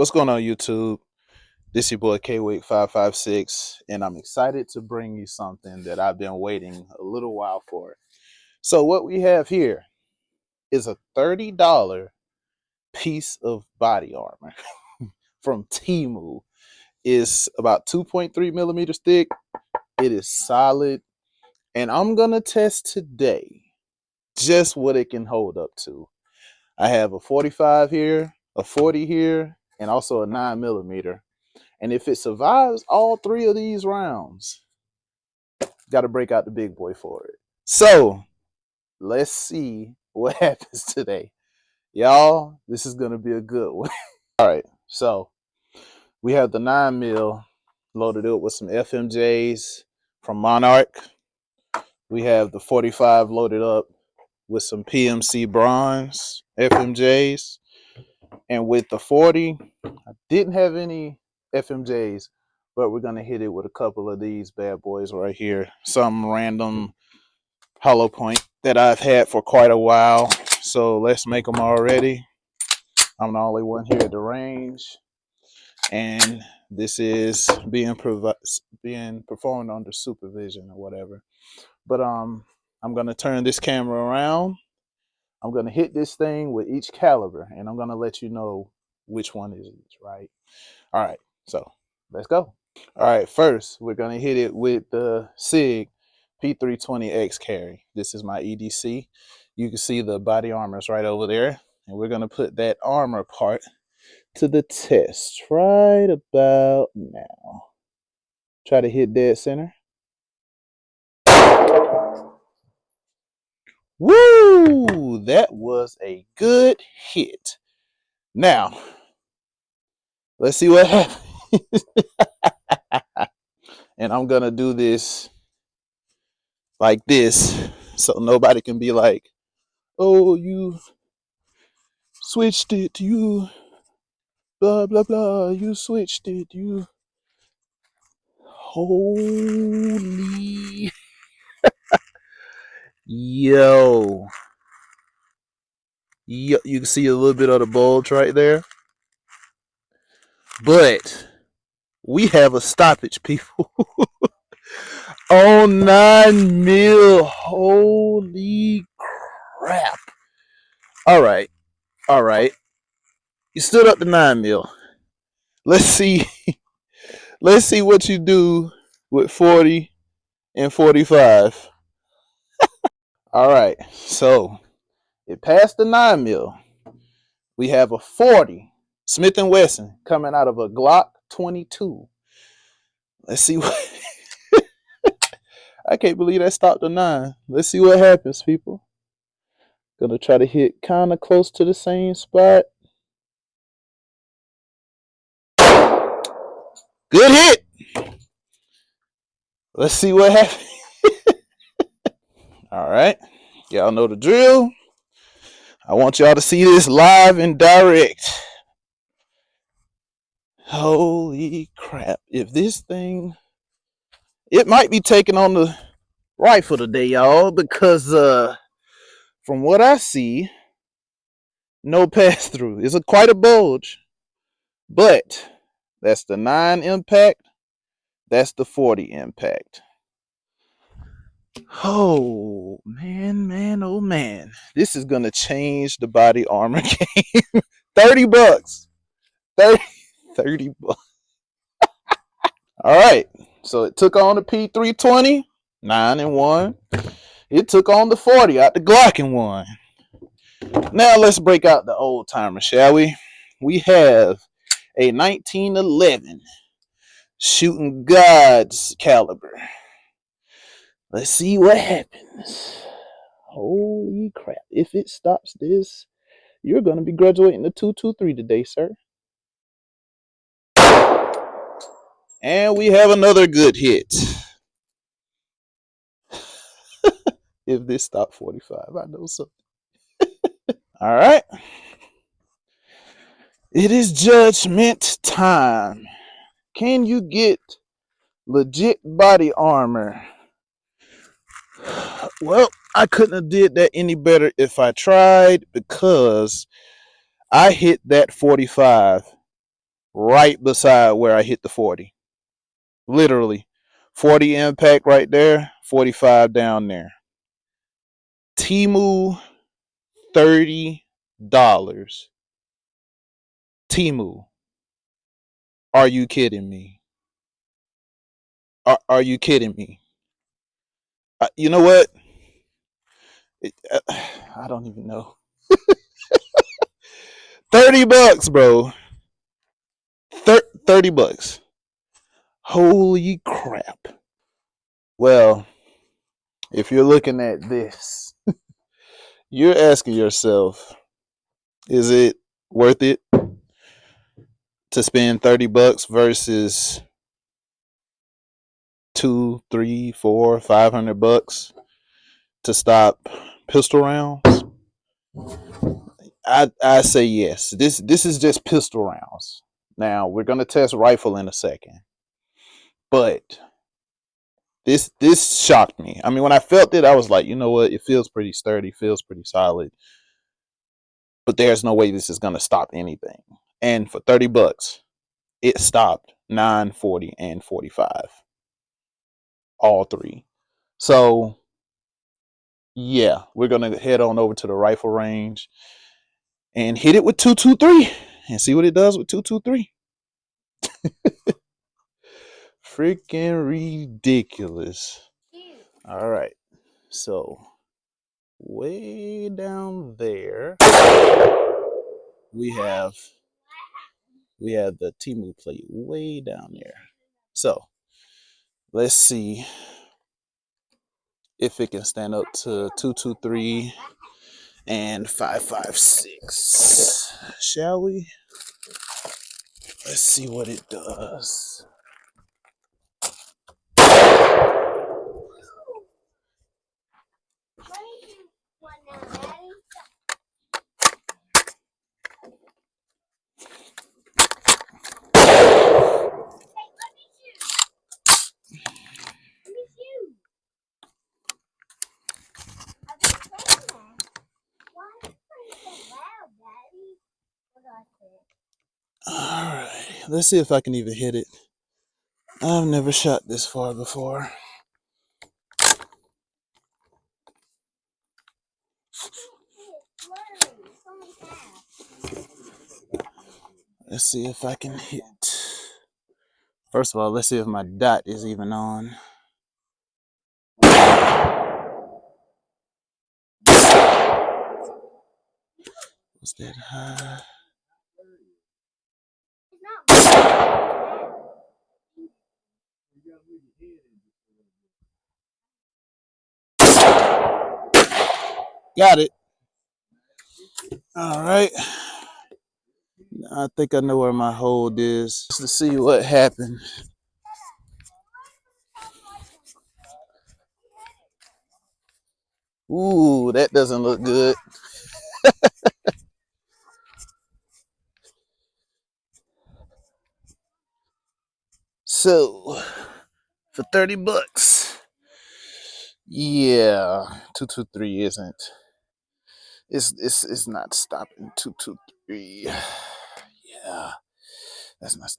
What's going on, YouTube? This your boy K-Wake556, and I'm excited to bring you something that I've been waiting a little while for. So what we have here is a $30 piece of body armor from Temu. It's about 2.3 millimeters thick. It is solid, and I'm gonna test today just what it can hold up to. I have a 45 here, a 40 here, and also a 9 millimeter. And if it survives all three of these rounds, got to break out the big boy for it. So let's see what happens today. Y'all, this is going to be a good one. All right. So we have the 9 mil loaded up with some FMJs from Monarch. We have the 45 loaded up with some PMC bronze FMJs. And with the 40, I didn't have any FMJs, but we're going to hit it with a couple of these bad boys right here. Some random hollow point that I've had for quite a while. So let's make them already. I'm the only one here at the range. And this is being performed under supervision or whatever. But I'm going to turn this camera around. I'm going to hit this thing with each caliber, and I'm going to let you know which one is each, right? All right, so let's go. All right, first, we're going to hit it with the SIG P320X carry. This is my EDC. You can see the body armors right over there, and we're going to put that armor part to the test right about now. Try to hit dead center. Woo! That was a good hit. Now, let's see what happens. And I'm going to do this like this so nobody can be like, oh, you switched it, you blah, blah, blah, you switched it, you. Holy. Yo. Yo. You can see a little bit of the bulge right there. But we have a stoppage, people. On 9 mil. Holy crap. All right. All right. You stood up to 9 mil. Let's see. Let's see what you do with 40 and 45. All right. So it passed the 9 mil. We have a 40 Smith & Wesson coming out of a Glock 22. Let's see what. I can't believe that stopped the 9. Let's see what happens, people. Gonna try to hit kind of close to the same spot. Good hit. Let's see what happens. All right. Y'all know the drill. I want y'all to see this live and direct. Holy crap. If this thing, it might be taking on the rifle today, y'all, because from what I see, no pass through. It's quite a bulge, but that's the 9 impact. That's the 40 impact. Oh man, oh man. This is gonna change the body armor game. $30. 30 bucks. All right. So it took on the P320, 9 and 1. It took on the 40 out the Glock and 1. Now let's break out the old timer, shall we? We have a 1911 shooting God's caliber. Let's see what happens. Holy crap. If it stops this, you're going to be graduating to 223 today, sir. And we have another good hit. If this stopped 45, I know something. All right. It is judgment time. Can you get legit body armor? Well, I couldn't have did that any better if I tried, because I hit that 45 right beside where I hit the 40. Literally. 40 impact right there, 45 down there. Temu, $30. Temu. Are you kidding me? Are you kidding me? You know what? I don't even know. $30, bro. 30 bucks. Holy crap. Well, if you're looking at this, you're asking yourself, is it worth it to spend $30 versus two, three, four, $500 to stop pistol rounds? I say yes. This is just pistol rounds. Now we're gonna test rifle in a second, but this shocked me. I mean, when I felt it, I was like, you know what? It feels pretty sturdy, feels pretty solid, but there's no way this is gonna stop anything. And for $30, it stopped 9, 40, and 45, all three. So yeah, we're gonna head on over to the rifle range and hit it with 223 and see what it does with 223. Freaking ridiculous. All right, so way down there we have the Temu plate way down there. So let's see if it can stand up to 223 and 556. Shall we? Let's see what it does. Alright, let's see if I can even hit it. I've never shot this far before. Let's see if I can hit. First of all, let's see if my dot is even on. Was that high? Got it. All right. I think I know where my hold is. Just to see what happened. Ooh, that doesn't look good. So, for $30, yeah, 223 isn't. It's not stopping 223. Yeah, that's not.